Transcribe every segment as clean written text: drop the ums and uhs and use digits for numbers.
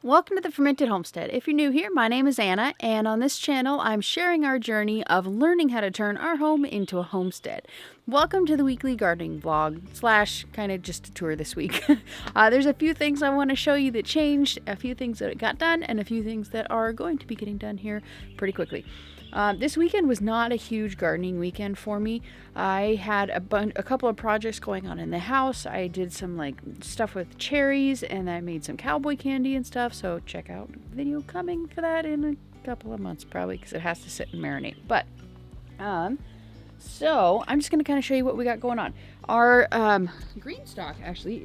Welcome to the Fermented Homestead. If you're new here, my name is Anna, and on this channel, I'm sharing our journey of learning how to turn our home into a homestead. Welcome to the weekly gardening vlog / kind of just a tour this week. There's a few things I want to show you that changed, a few things that got done, and a few things that are going to be getting done here pretty quickly. This weekend was not a huge gardening weekend for me. I had a couple of projects going on in the house. I did some stuff with cherries, and I made some cowboy candy and stuff. So check out the video coming for that in a couple of months probably, because it has to sit and marinate. But so I'm just going to kind of show you what we got going on. Our Greenstock actually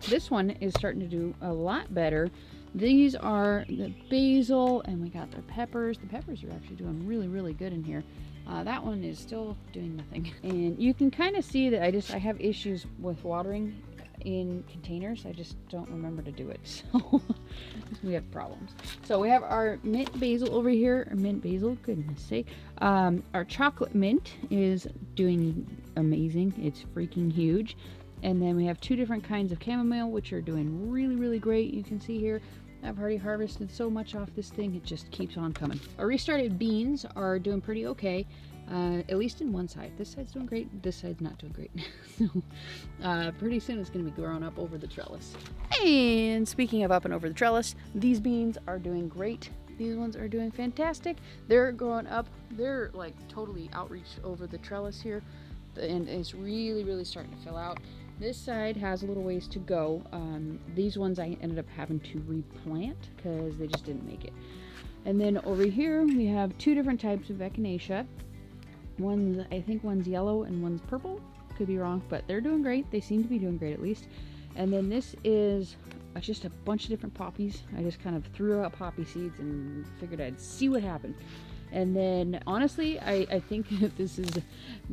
this one is starting to do a lot better. These are the basil, and we got the peppers. The peppers are actually doing really, really good in here. That one is still doing nothing. And you can kind of see that I have issues with watering in containers. I just don't remember to do it. So we have problems. So we have our mint basil over here. Or mint basil, goodness sake. Our chocolate mint is doing amazing. It's freaking huge. And then we have two different kinds of chamomile, which are doing really, really great. You can see here, I've already harvested so much off this thing, it just keeps on coming. Our restarted beans are doing pretty okay, at least in one side. This side's doing great, this side's not doing great. So pretty soon it's going to be growing up over the trellis. And speaking of up and over the trellis, these beans are doing great. These ones are doing fantastic. They're growing up, they're like totally outreach over the trellis here, and it's really, really starting to fill out. This side has a little ways to go. These ones I ended up having to replant because they just didn't make it. And then over here we have two different types of echinacea. I think one's yellow and one's purple. Could be wrong, but they're doing great. They seem to be doing great at least. And then this is just a bunch of different poppies. I just kind of threw out poppy seeds and figured I'd see what happened. And then, honestly, I think that this is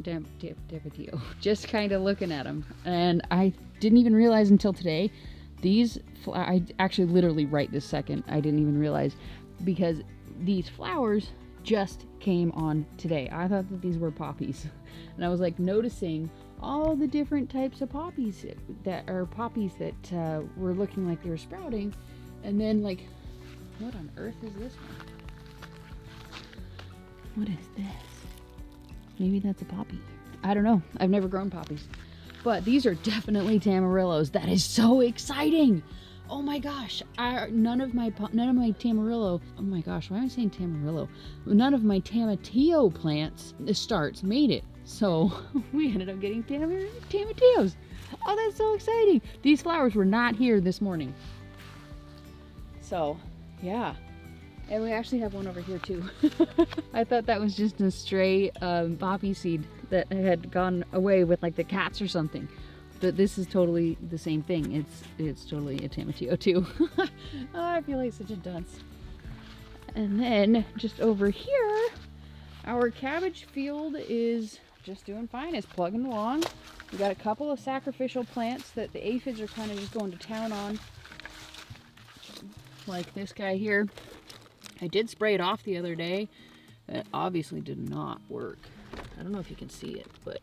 Davidio, just kind of looking at them. And I didn't even realize until today, I actually literally right this second, I didn't even realize, because these flowers just came on today. I thought that these were poppies. And I was like noticing all the different types of poppies that were looking like they were sprouting. And then what on earth is this one? What is this? Maybe that's a poppy. I don't know. I've never grown poppies. But these are definitely tamarillos. That is so exciting. Oh my gosh. None of my tamarillo. Oh my gosh. Why am I saying tamarillo? None of my tomatillo plants, the starts, made it. So we ended up getting tomatillos. Oh, that's so exciting. These flowers were not here this morning. So, yeah. And we actually have one over here too. I thought that was just a stray poppy seed that had gone away with the cats or something. But this is totally the same thing. It's totally a tomatillo too. Oh, I feel like such a dunce. And then just over here, our cabbage field is just doing fine. It's plugging along. We got a couple of sacrificial plants that the aphids are kind of just going to town on. Like this guy here. I did spray it off the other day. It obviously did not work. I don't know if you can see it, but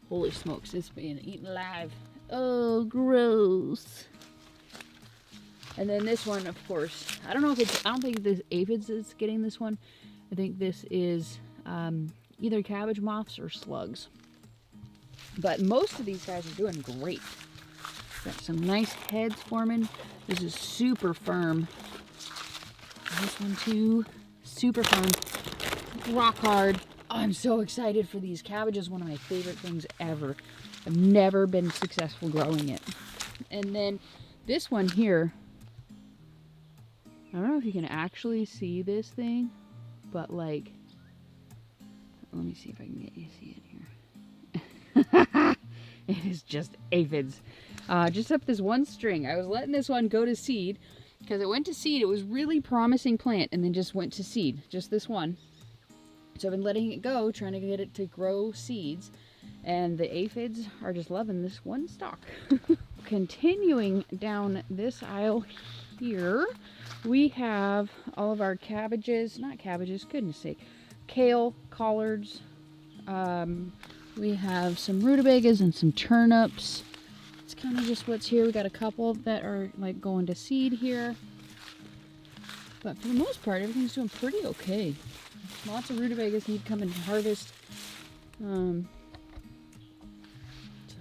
holy smokes, it's being eaten alive. Oh, gross. And then this one, of course, I don't think this aphids is getting this one. I think this is either cabbage moths or slugs. But most of these guys are doing great. Got some nice heads forming. This is super firm. This one too, super fun, rock hard. Oh, I'm so excited for these. Cabbage is one of my favorite things ever. I've never been successful growing it. And then this one here, I don't know if you can actually see this thing, but let me see if I can get you to see it here. It is just aphids. Just up this one string. I was letting this one go to seed. Because it went to seed, it was really promising plant, and then just went to seed, just this one. So I've been letting it go, trying to get it to grow seeds, and the aphids are just loving this one stalk. Continuing down this aisle here, we have all of our cabbages, not cabbages, goodness sake, kale, collards. We have some rutabagas and some turnips. It's kind of just what's here. We got a couple that are going to seed here. But for the most part, everything's doing pretty okay. Lots of rutabagas need to come and harvest. So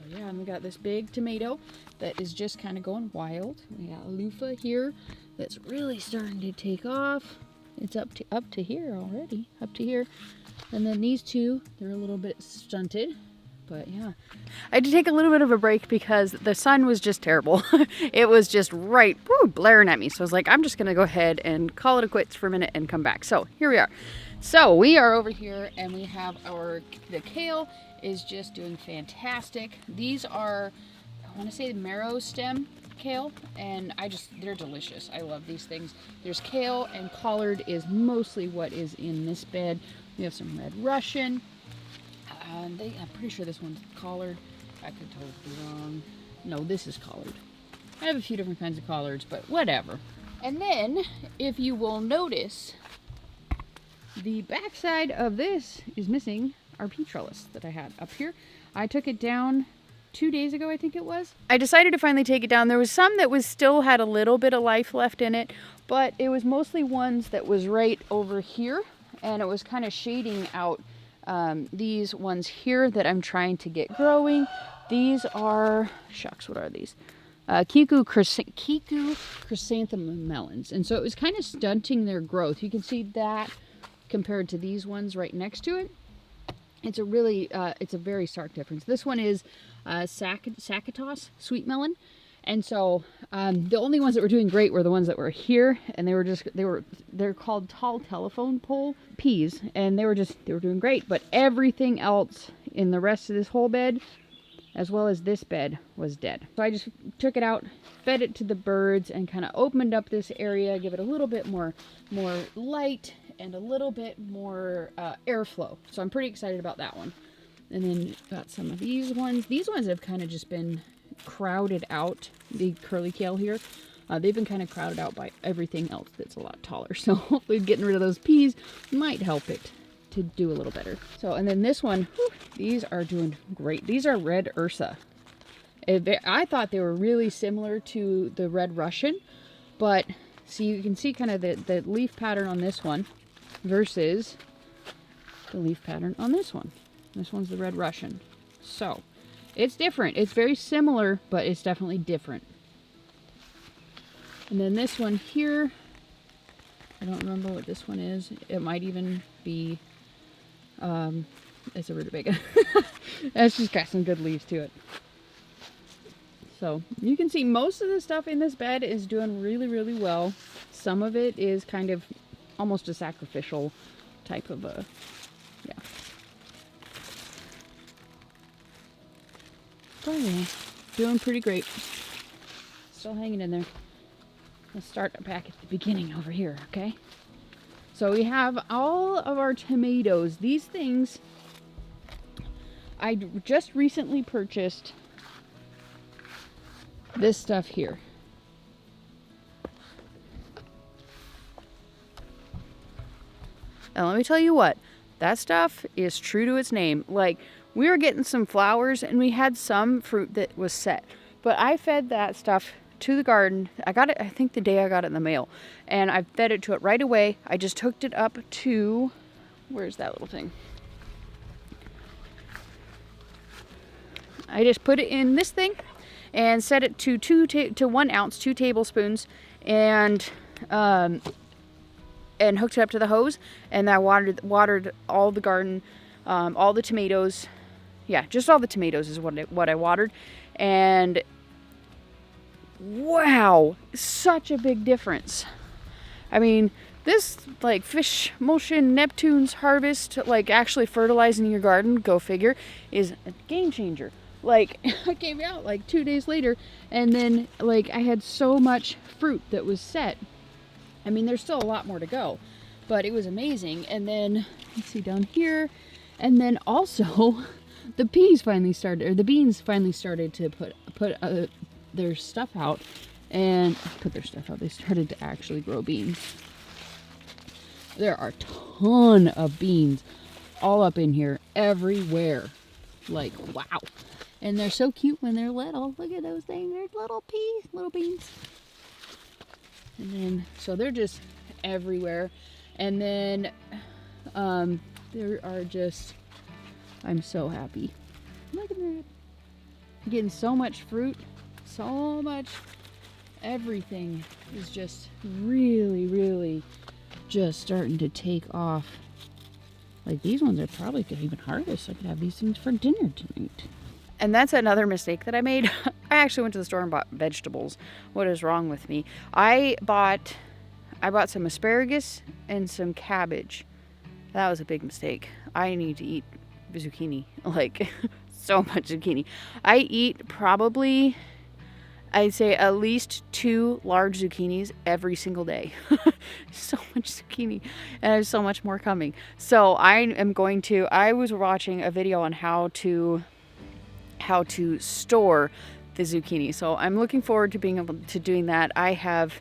yeah, and we got this big tomato that is just kind of going wild. We got a loofah here that's really starting to take off. It's up to here already, up to here. And then these two, they're a little bit stunted. But yeah, I had to take a little bit of a break because the sun was just terrible. It was just blaring at me. So I was like, I'm just gonna go ahead and call it a quits for a minute and come back. So here we are. So we are over here and we have the kale is just doing fantastic. These are, I want to say, the marrow stem kale, and they're delicious. I love these things. There's kale, and collard is mostly what is in this bed. We have some red Russian. I'm pretty sure this one's collard. I could totally be wrong. No, this is collard. I have a few different kinds of collards, but whatever. And then, if you will notice, the backside of this is missing our pea trellis that I had up here. I took it down 2 days ago, I think it was. I decided to finally take it down. There was some that still had a little bit of life left in it, but it was mostly ones that was right over here, and it was kind of shading out these ones here that I'm trying to get growing. These are, shucks, what are these? Kiku chrysanthemum melons. And so it was kind of stunting their growth. You can see that compared to these ones right next to it. It's a really, it's a very stark difference. This one is Sacatos sweet melon. And so the only ones that were doing great were the ones that were here, and they're called tall telephone pole peas, and they were doing great. But everything else in the rest of this whole bed, as well as this bed, was dead. So I just took it out, fed it to the birds, and kind of opened up this area, give it a little bit more light and a little bit more airflow. So I'm pretty excited about that one. And then got some of these ones. These ones have kind of just been crowded out. The curly kale here, they've been kind of crowded out by everything else that's a lot taller. So hopefully getting rid of those peas might help it to do a little better. So, and then this one, these are doing great. These are red Ursa. I thought they were really similar to the red Russian, but see, you can see kind of the leaf pattern on this one versus the leaf pattern on this one. This one's the red Russian. So it's different. It's very similar, but it's definitely different. And then this one here, I don't remember what this one is. It might even be, it's a rutabaga. It's just got some good leaves to it. So you can see most of the stuff in this bed is doing really, really well. Some of it is kind of almost a sacrificial type of a, yeah. Oh yeah, doing pretty great. Still hanging in there. Let's start back at the beginning over here, okay? So we have all of our tomatoes. These things, I just recently purchased this stuff here. And let me tell you what, that stuff is true to its name. Like, we were getting some flowers and we had some fruit that was set. But I fed that stuff to the garden. I got it, I think the day I got it in the mail. And I fed it to it right away. I just hooked it up to, where's that little thing? I just put it in this thing and set it to 1 ounce, 2 tablespoons, and hooked it up to the hose. And I watered all the garden, all the tomatoes. Yeah, just all the tomatoes is what I watered. And wow, such a big difference. I mean, this, like, fish motion Neptune's harvest, like actually fertilizing your garden, go figure, is a game changer. Like, I came out like 2 days later, and then like I had so much fruit that was set. I mean, there's still a lot more to go, but it was amazing. And then let's see down here, and then also the beans finally started to put their stuff out, and they started to actually grow beans. There are a ton of beans all up in here, everywhere. Like, wow. And they're so cute when they're little. Look at those things. They're little beans. And then, so they're just everywhere. And then there are just, I'm so happy. Look at that. Getting so much fruit, so much, everything is just really, really just starting to take off. Like these ones I probably could even harvest. I could have these things for dinner tonight. And that's another mistake that I made. I actually went to the store and bought vegetables. What is wrong with me? I bought some asparagus and some cabbage. That was a big mistake. I need to eat zucchini, like so much zucchini. I eat probably, I'd say at least 2 large zucchinis every single day. So much zucchini, and there's so much more coming. So I was watching a video on how to store the zucchini. So I'm looking forward to being able to doing that. I've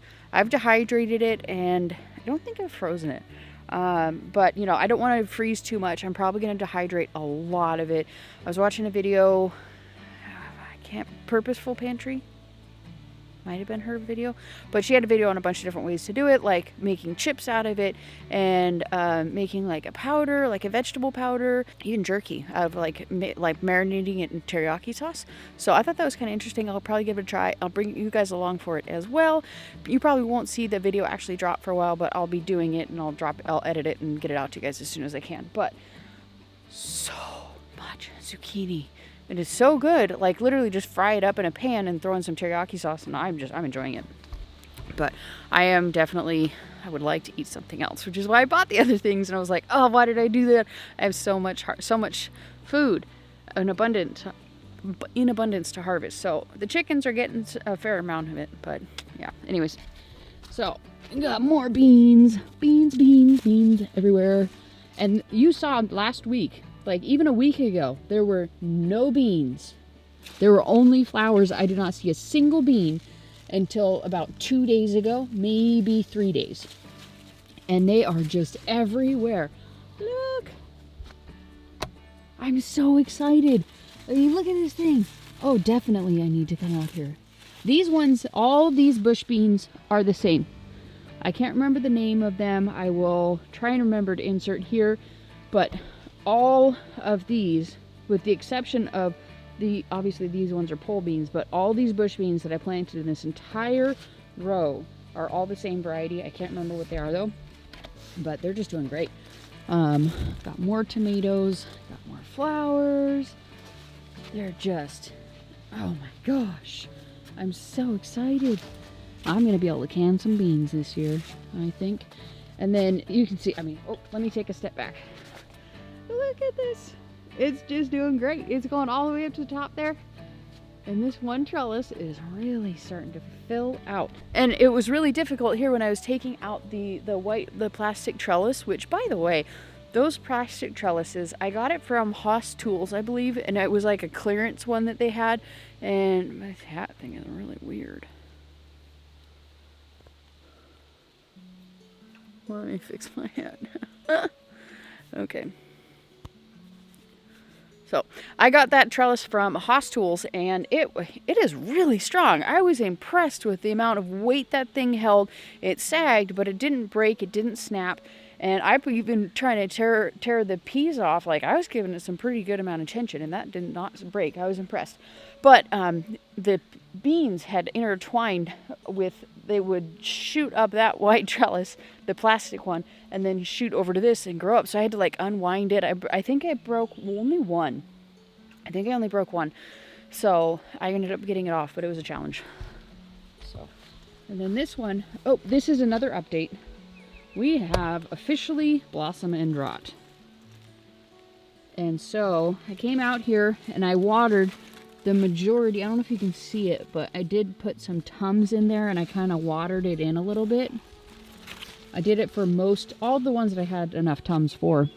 dehydrated it, and I don't think I've frozen it. But you know, I don't want to freeze too much. I'm probably going to dehydrate a lot of it. I was watching a video, Purposeful Pantry, might have been her video, but she had a video on a bunch of different ways to do it, like making chips out of it, and making like a powder, like a vegetable powder, even jerky out of like marinating it in teriyaki sauce. So I thought that was kind of interesting. I'll probably give it a try. I'll bring you guys along for it as well. You probably won't see the video actually drop for a while, but I'll be doing it, and I'll edit it and get it out to you guys as soon as I can. But so much zucchini. It is so good. Like literally just fry it up in a pan and throw in some teriyaki sauce, and I'm enjoying it. But I would like to eat something else, which is why I bought the other things. And I was like, oh, why did I do that? I have so much food in abundance to harvest. So the chickens are getting a fair amount of it. But yeah, anyways. So we got more beans everywhere. And you saw last week, like even a week ago, there were no beans. There were only flowers. I did not see a single bean until about 2 days ago, maybe 3 days. And they are just everywhere. Look. I'm so excited. I mean, look at this thing. Oh, definitely I need to come out here. These ones, all these bush beans are the same. I can't remember the name of them. I will try and remember to insert here. But all of these, with the exception of obviously these ones are pole beans, but all these bush beans that I planted in this entire row are all the same variety. I can't remember what they are though, but they're just doing great. Got more tomatoes, got more flowers. They're just, oh my gosh, I'm so excited. I'm gonna be able to can some beans this year, I think. And then you can see, let me take a step back. Look at this. It's just doing great. It's going all the way up to the top there. And this one trellis is really starting to fill out. And it was really difficult here when I was taking out the plastic trellis, which by the way, those plastic trellises, I got it from Haas Tools, I believe, and it was like a clearance one that they had. And my hat thing is really weird. Let me fix my hat. Okay. So I got that trellis from Haas Tools, and it is really strong. I was impressed with the amount of weight that thing held. It sagged, but it didn't break. It didn't snap. And I've even trying to tear the peas off. Like I was giving it some pretty good amount of tension, and that did not break. I was impressed. But the beans had intertwined with, they would shoot up that white trellis, the plastic one, and then shoot over to this and grow up. So I had to like unwind it. I think I broke only one. I think I only broke one. So I ended up getting it off, but it was a challenge. So, and then this one, oh, this is another update. We have officially blossom and rot. And so I came out here and I watered the majority. I don't know if you can see it, but I did put some Tums in there and I kind of watered it in a little bit. I did it for all the ones that I had enough Tums for.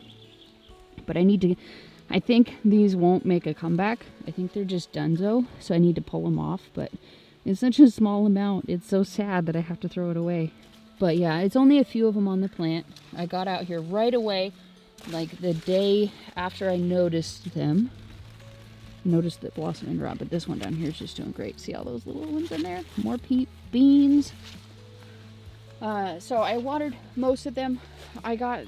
But I think these won't make a comeback. I think they're just donezo, so I need to pull them off. But it's such a small amount. It's so sad that I have to throw it away. But yeah, it's only a few of them on the plant. I got out here right away, like the day after I noticed them. Noticed that blossom and rot, but this one down here is just doing great. See all those little ones in there? More beans. So I watered most of them. I got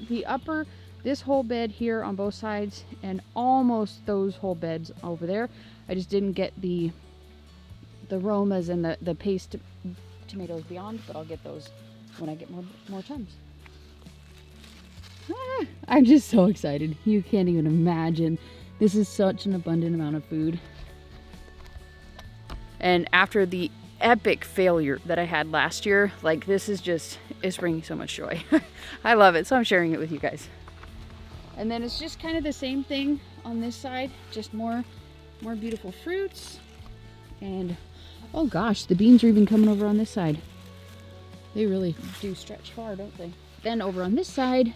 this whole bed here on both sides and almost those whole beds over there. I just didn't get the aromas and the paste tomatoes beyond, but I'll get those when I get more tons. I'm just so excited. You can't even imagine. This is such an abundant amount of food. And after the epic failure that I had last year, like this is bringing so much joy. I love it, so I'm sharing it with you guys. And then it's just kind of the same thing on this side, just more beautiful fruits. And oh gosh, the beans are even coming over on this side. They really do stretch far, don't they? Then over on this side,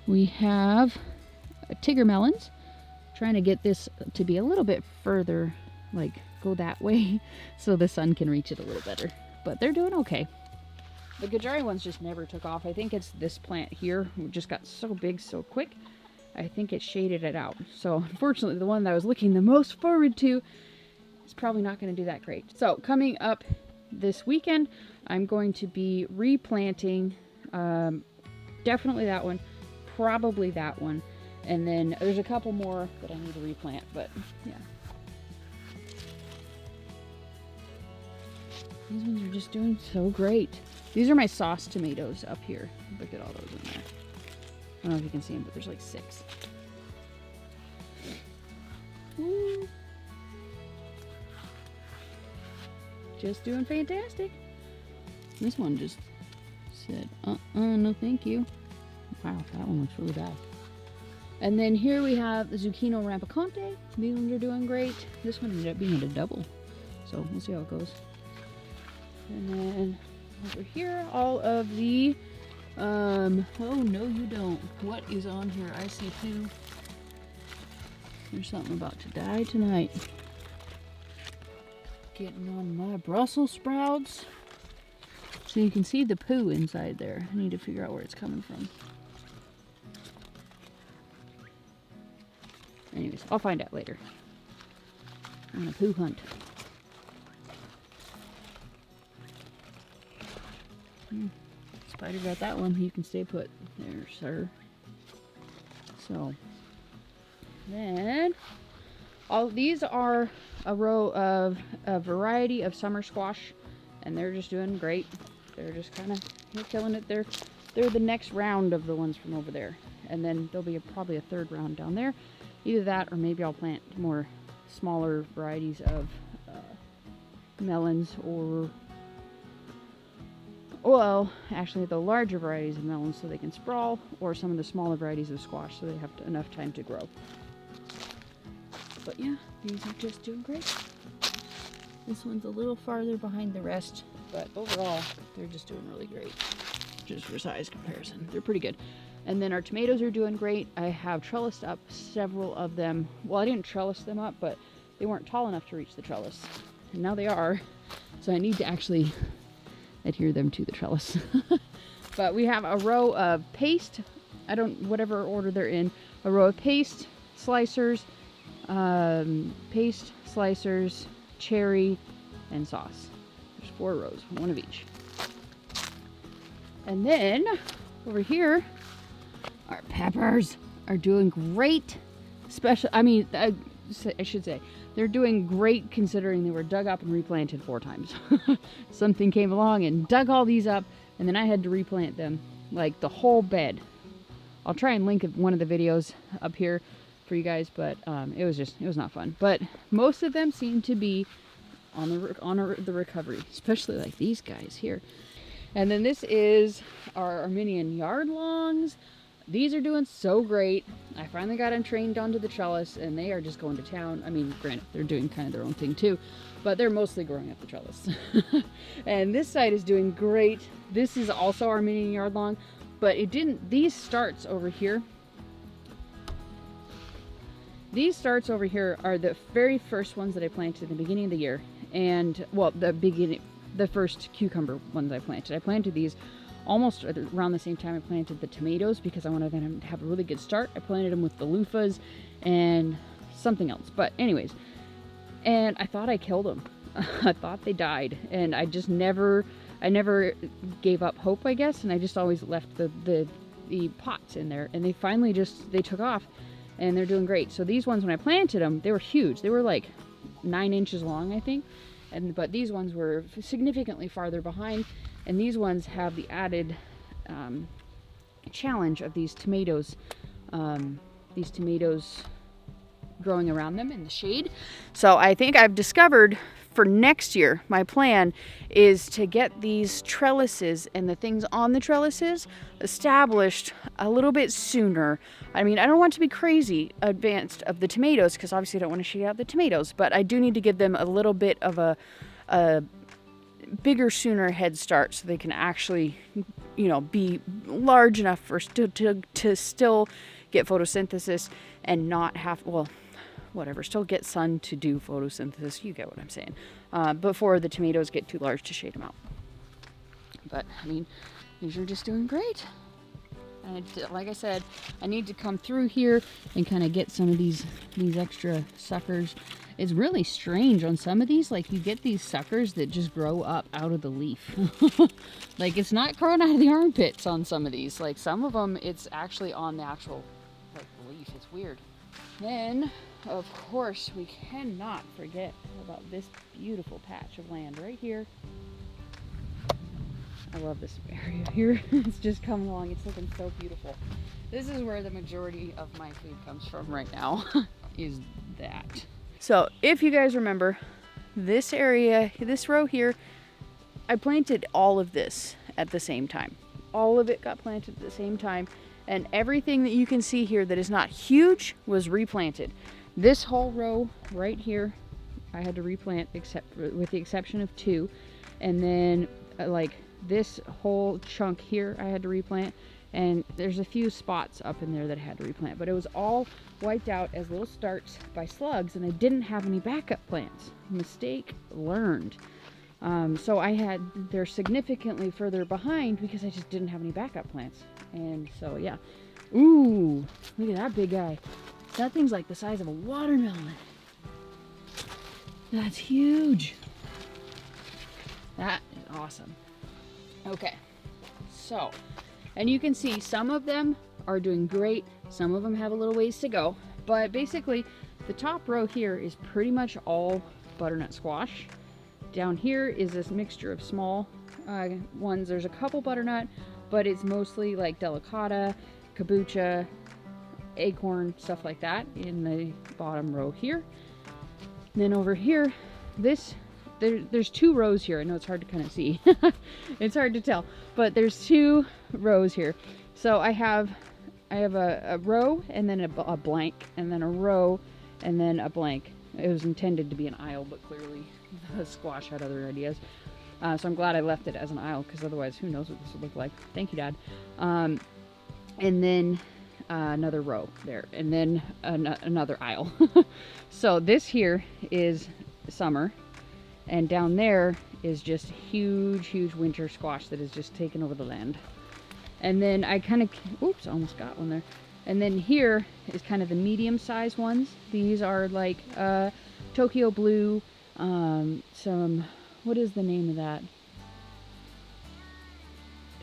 we have Tigger melons. Trying to get this to be a little bit further, like go that way, so the sun can reach it a little better. But they're doing okay. The Gajari ones just never took off. I think it's this plant here, which just got so big so quick. I think it shaded it out. So unfortunately, the one that I was looking the most forward to is probably not going to do that great. So coming up this weekend, I'm going to be replanting definitely that one, probably that one, and then there's a couple more that I need to replant, but yeah. These ones are just doing so great. These are my sauce tomatoes up here. Look at all those in there. I don't know if you can see them, but there's like 6. Just doing fantastic. This one just said, no thank you. Wow, that one looks really bad. And then here we have the zucchini rampicante. These ones are doing great. This one ended up being at a double, so we'll see how it goes. And then over here, all of the, oh no you don't. What is on here? I see 2. There's something about to die tonight. Getting on my Brussels sprouts. So you can see the poo inside there. I need to figure out where it's coming from. Anyways, I'll find out later. I'm on a poo hunt. Spider got that one. You can stay put there, sir. So then all these are a row of a variety of summer squash, and they're just doing great. They're just kind of killing it. They're the next round of the ones from over there, and then there'll be probably a third round down there. Either that, or maybe I'll plant more smaller varieties of melons, or well, actually the larger varieties of melons so they can sprawl, or some of the smaller varieties of squash so they have enough time to grow. But yeah, these are just doing great. This one's a little farther behind the rest, but overall they're just doing really great. Just for size comparison, they're pretty good. And then our tomatoes are doing great. I have trellised up several of them. Well, I didn't trellis them up, but they weren't tall enough to reach the trellis. And now they are, so I need to actually adhere them to the trellis. But we have a row of paste, whatever order they're in, a row of paste slicers, cherry, and sauce. There's 4 rows, 1 of each. And then over here, our peppers are doing great. I should say, they're doing great considering they were dug up and replanted 4 times. Something came along and dug all these up, and then I had to replant them, like the whole bed. I'll try and link one of the videos up here for you guys, but it was not fun. But most of them seem to be on the recovery, especially like these guys here. And then this is our Armenian yard longs. These are doing so great. I finally got them trained onto the trellis, and they are just going to town. I mean, granted, they're doing kind of their own thing too, but they're mostly growing up the trellis. And this side is doing great. This is also Armenian yard long, but these starts over here. These starts over here are the very first ones that I planted at the beginning of the year. And, well, the first cucumber ones I planted. I planted these almost around the same time I planted the tomatoes because I wanted them to have a really good start. I planted them with the loofahs and something else. But anyways, and I thought I killed them. I thought they died, and I just never I never gave up hope, I guess, and I just always left the pots in there, and they finally they took off, and they're doing great. So these ones, when I planted them, they were huge. They were like 9 inches long, I think, but these ones were significantly farther behind, and these ones have the added challenge of these tomatoes growing around them in the shade. So I think I've discovered for next year, my plan is to get these trellises and the things on the trellises established a little bit sooner. I mean, I don't want to be crazy advanced of the tomatoes, because obviously I don't want to shade out the tomatoes, but I do need to give them a little bit of a bigger, sooner head start, so they can actually, you know, be large enough for to still get photosynthesis and not have, well, whatever, still get sun to do photosynthesis. You get what I'm saying. Before the tomatoes get too large to shade them out. But I mean, these are just doing great. And like I said, I need to come through here and kind of get some of these extra suckers. It's really strange on some of these. Like, you get these suckers that just grow up out of the leaf. Like, it's not growing out of the armpits on some of these. Like, some of them, it's actually on the actual, like, leaf. It's weird. Then, of course, we cannot forget about this beautiful patch of land right here. I love this area here. It's just coming along. It's looking so beautiful. This is where the majority of my food comes from right now, is that. So if you guys remember, this area, this row here, I planted all of this at the same time. All of it got planted at the same time. And everything that you can see here that is not huge was replanted. This whole row right here, I had to replant, with the exception of 2. And then like this whole chunk here, I had to replant. And there's a few spots up in there that I had to replant. But it was all wiped out as little starts by slugs, and I didn't have any backup plants. Mistake learned. So they're significantly further behind because I just didn't have any backup plants. And so, yeah. Ooh, look at that big guy. That thing's like the size of a watermelon. That's huge. That is awesome. Okay, so, and you can see some of them are doing great. Some of them have a little ways to go. But basically, the top row here is pretty much all butternut squash. Down here is this mixture of small ones. There's a couple butternut, but it's mostly like delicata, kabocha, acorn, stuff like that in the bottom row here. And then over here, there's 2 rows here. I know it's hard to kind of see. It's hard to tell, but there's 2 rows here. So I have a row and then a blank, and then a row and then a blank. It was intended to be an aisle, but clearly the squash had other ideas. So I'm glad I left it as an aisle, because otherwise who knows what this would look like. Thank you, Dad. And then another row there, and then another aisle. So this here is summer, and down there is just huge winter squash that has just taken over the land. And then I kind of, oops, almost got one there. And then here is kind of the medium-sized ones. These are like Tokyo Blue, some, what is the name of that?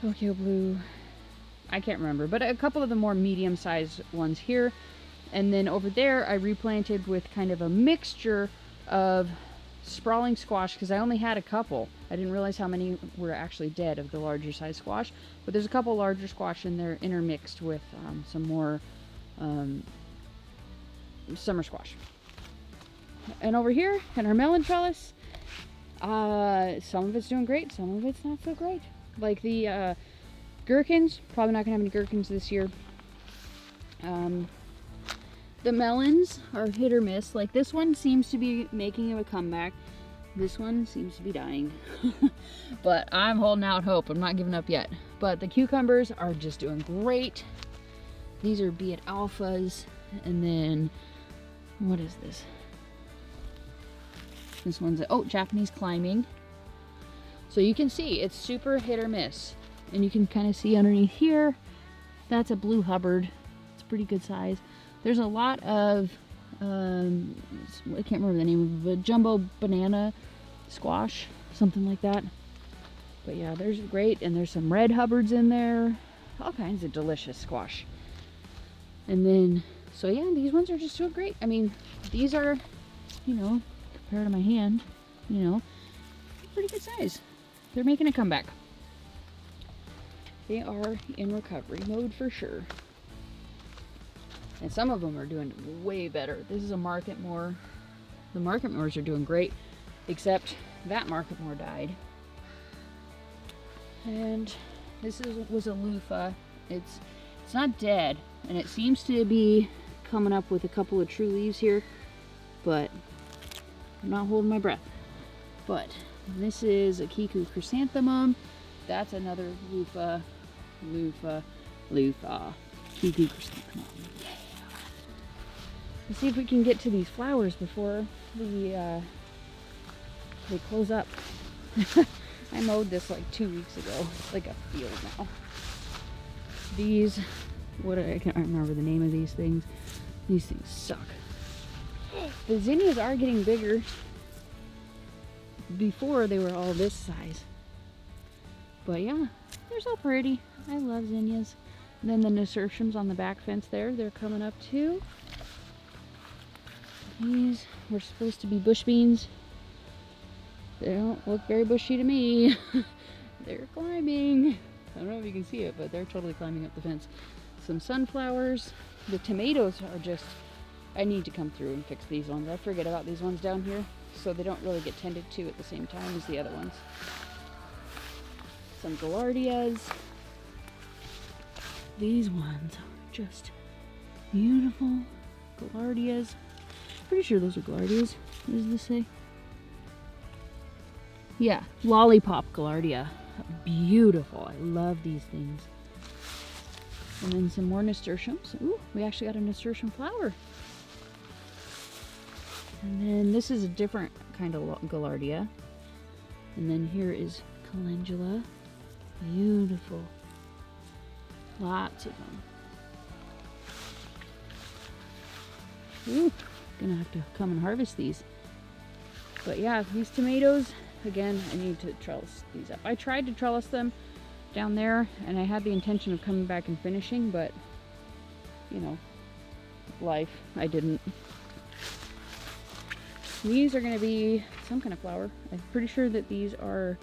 Tokyo Blue, I can't remember, but a couple of the more medium-sized ones here. And then over there I replanted with kind of a mixture of sprawling squash, because I only had a couple. I didn't realize how many were actually dead of the larger size squash, but there's a couple larger squash in there intermixed with some more summer squash. And over here in our melon trellis, some of it's doing great, some of it's not so great. Like the gherkins, probably not gonna have any gherkins this year. The melons are hit or miss. Like this one seems to be making a comeback. This one seems to be dying. But I'm holding out hope. I'm not giving up yet. But the cucumbers are just doing great. These are Be It Alphas. And then, what is this? This one's, Japanese climbing. So you can see it's super hit or miss. And you can kind of see underneath here, that's a Blue Hubbard. It's pretty good size. There's a lot of, I can't remember the name of it, jumbo banana squash, something like that. But yeah, there's great, and there's some red Hubbards in there. All kinds of delicious squash. And then, so yeah, these ones are just doing great. I mean, these are, you know, compared to my hand, you know, pretty good size. They're making a comeback. They are in recovery mode for sure. And some of them are doing way better. This is a market more. The market mores are doing great, except that market more died. And this was a loofah. It's not dead, and it seems to be coming up with a couple of true leaves here, but I'm not holding my breath. But this is a Kiku chrysanthemum. That's another loofah. Kiku chrysanthemum. Let's see if we can get to these flowers before they close up. I mowed this like 2 weeks ago. It's like a field now. These, I can't remember the name of these things. These things suck. The zinnias are getting bigger. Before they were all this size. But yeah, they're so pretty. I love zinnias. And then the nasturtiums on the back fence there, they're coming up too. These were supposed to be bush beans. They don't look very bushy to me. They're climbing. I don't know if you can see it, but they're totally climbing up the fence. Some sunflowers. The tomatoes are just, I need to come through and fix these ones. I forget about these ones down here, so they don't really get tended to at the same time as the other ones. Some gaillardias. These ones are just beautiful. Gaillardias. Pretty sure those are gaillardias. What does this say? Yeah, lollipop gaillardia. Beautiful. I love these things. And then some more nasturtiums. Ooh, we actually got a nasturtium flower. And then this is a different kind of gaillardia. And then here is calendula. Beautiful. Lots of them. Ooh, gonna have to come and harvest these. But yeah, these tomatoes, again, I need to trellis these up. I tried to trellis them down there, and I had the intention of coming back and finishing, but, you know, life, I didn't. These are going to be some kind of flower. I'm pretty sure that these are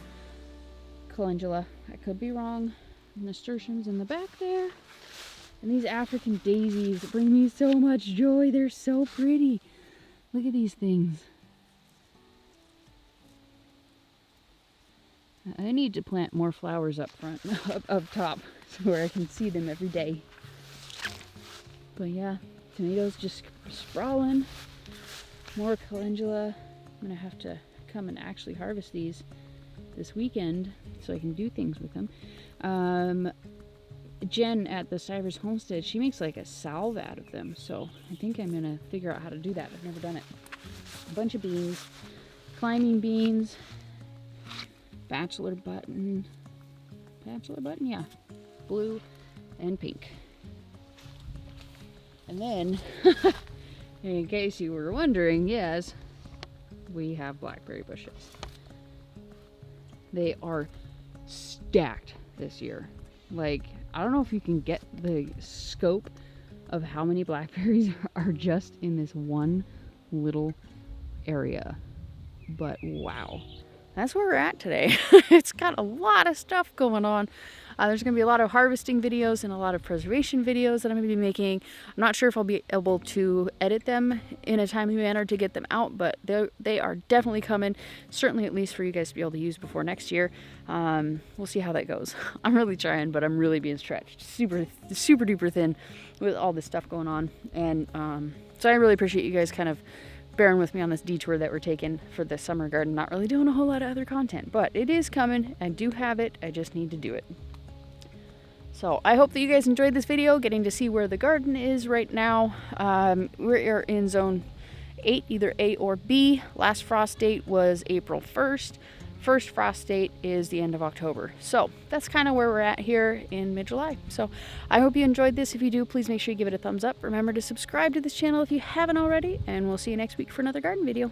calendula. I could be wrong. Nasturtiums in the back there. And these African daisies bring me so much joy. They're so pretty. Look at these things. I need to plant more flowers up front, up top, so where I can see them every day. But yeah, tomatoes just sprawling. More calendula. I'm gonna have to come and actually harvest these this weekend so I can do things with them. Jen at the Stivers Homestead, she makes like a salve out of them, so I think I'm gonna figure out how to do that. I've never done it. A bunch of beans, climbing beans, bachelor button, yeah, blue and pink. And then, in case you were wondering, yes, we have blackberry bushes. They are stacked this year. Like, I don't know if you can get the scope of how many blackberries are just in this one little area. But wow. That's where we're at today. It's got a lot of stuff going on. There's going to be a lot of harvesting videos and a lot of preservation videos that I'm going to be making. I'm not sure if I'll be able to edit them in a timely manner to get them out, but they are definitely coming. Certainly at least for you guys to be able to use before next year. We'll see how that goes. I'm really trying, but I'm really being stretched. Super duper thin with all this stuff going on. And so I really appreciate you guys kind of bearing with me on this detour that we're taking for the summer garden. Not really doing a whole lot of other content, but it is coming. I do have it. I just need to do it. So I hope that you guys enjoyed this video, getting to see where the garden is right now. We're in zone 8, either A or B. Last frost date was April 1st. First frost date is the end of October. So that's kind of where we're at here in mid-July. So I hope you enjoyed this. If you do, please make sure you give it a thumbs up. Remember to subscribe to this channel if you haven't already, and we'll see you next week for another garden video.